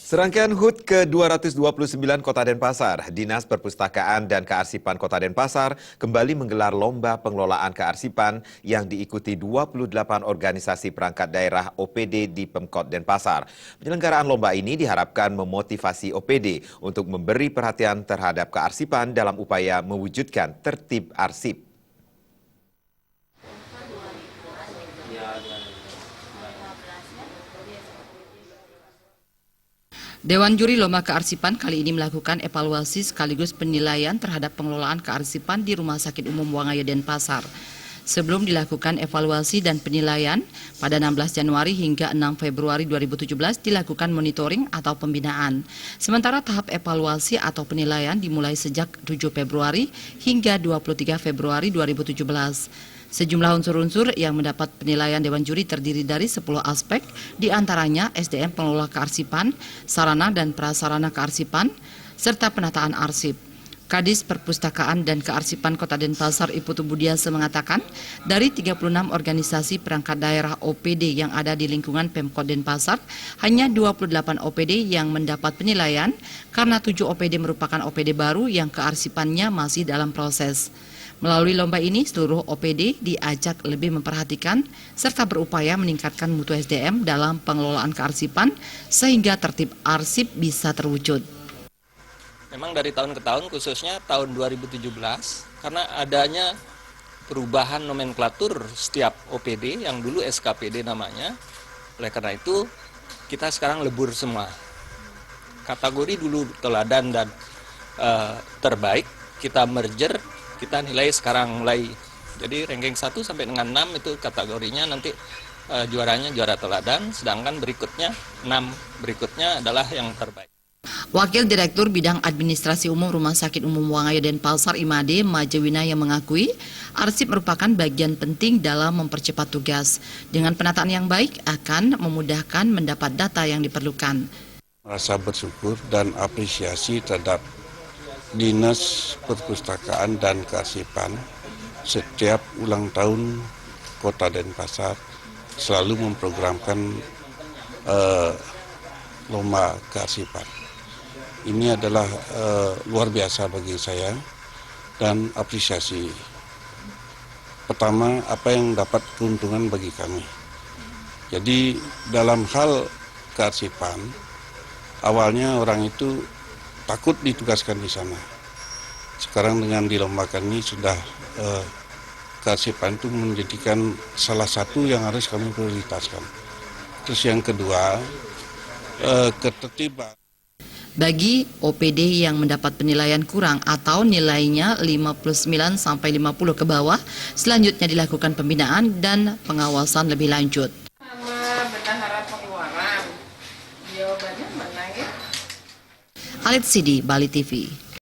Serangkaian HUT ke-229 Kota Denpasar, Dinas Perpustakaan dan Kearsipan Kota Denpasar kembali menggelar lomba pengelolaan kearsipan yang diikuti 28 organisasi perangkat daerah OPD di Pemkot Denpasar. Penyelenggaraan lomba ini diharapkan memotivasi OPD untuk memberi perhatian terhadap kearsipan dalam upaya mewujudkan tertib arsip. Dewan Juri Lomba Kearsipan kali ini melakukan evaluasi sekaligus penilaian terhadap pengelolaan kearsipan di Rumah Sakit Umum Wangaya Denpasar. Sebelum dilakukan evaluasi dan penilaian, pada 16 Januari hingga 6 Februari 2017 dilakukan monitoring atau pembinaan. Sementara tahap evaluasi atau penilaian dimulai sejak 7 Februari hingga 23 Februari 2017. Sejumlah unsur-unsur yang mendapat penilaian Dewan Juri terdiri dari 10 aspek, diantaranya SDM pengelola kearsipan, sarana dan prasarana kearsipan, serta penataan arsip. Kadis Perpustakaan dan Kearsipan Kota Denpasar Iputu Budiase mengatakan, dari 36 organisasi perangkat daerah OPD yang ada di lingkungan Pemkot Denpasar, hanya 28 OPD yang mendapat penilaian karena 7 OPD merupakan OPD baru yang kearsipannya masih dalam proses. Melalui lomba ini, seluruh OPD diajak lebih memperhatikan serta berupaya meningkatkan mutu SDM dalam pengelolaan kearsipan sehingga tertib arsip bisa terwujud. Memang dari tahun ke tahun, khususnya tahun 2017, karena adanya perubahan nomenklatur setiap OPD yang dulu SKPD namanya, oleh karena itu kita sekarang lebur semua. Kategori dulu teladan dan terbaik, kita merger, kita nilai sekarang mulai, jadi ranking 1 sampai dengan 6 itu kategorinya nanti juaranya juara teladan, sedangkan berikutnya 6 berikutnya adalah yang terbaik. Wakil Direktur Bidang Administrasi Umum Rumah Sakit Umum Wangaya Denpasar Imade Majewina yang mengakui arsip merupakan bagian penting dalam mempercepat tugas. Dengan penataan yang baik akan memudahkan mendapat data yang diperlukan. Merasa bersyukur dan apresiasi terhadap Dinas Perpustakaan dan Kearsipan setiap ulang tahun Kota Denpasar selalu memprogramkan lomba kearsipan. Ini adalah luar biasa bagi saya dan apresiasi. Pertama, apa yang dapat keuntungan bagi kami. Jadi dalam hal kearsipan, awalnya orang itu takut ditugaskan di sana. Sekarang dengan dilombakan ini sudah kearsipan itu menjadikan salah satu yang harus kami prioritaskan. Terus yang kedua, ketertiban. Bagi OPD yang mendapat penilaian kurang atau nilainya 59 sampai 50 ke bawah, selanjutnya dilakukan pembinaan dan pengawasan lebih lanjut. Bendahara pengeluaran, jawabannya mana ya? Alit Sidi, Bali TV.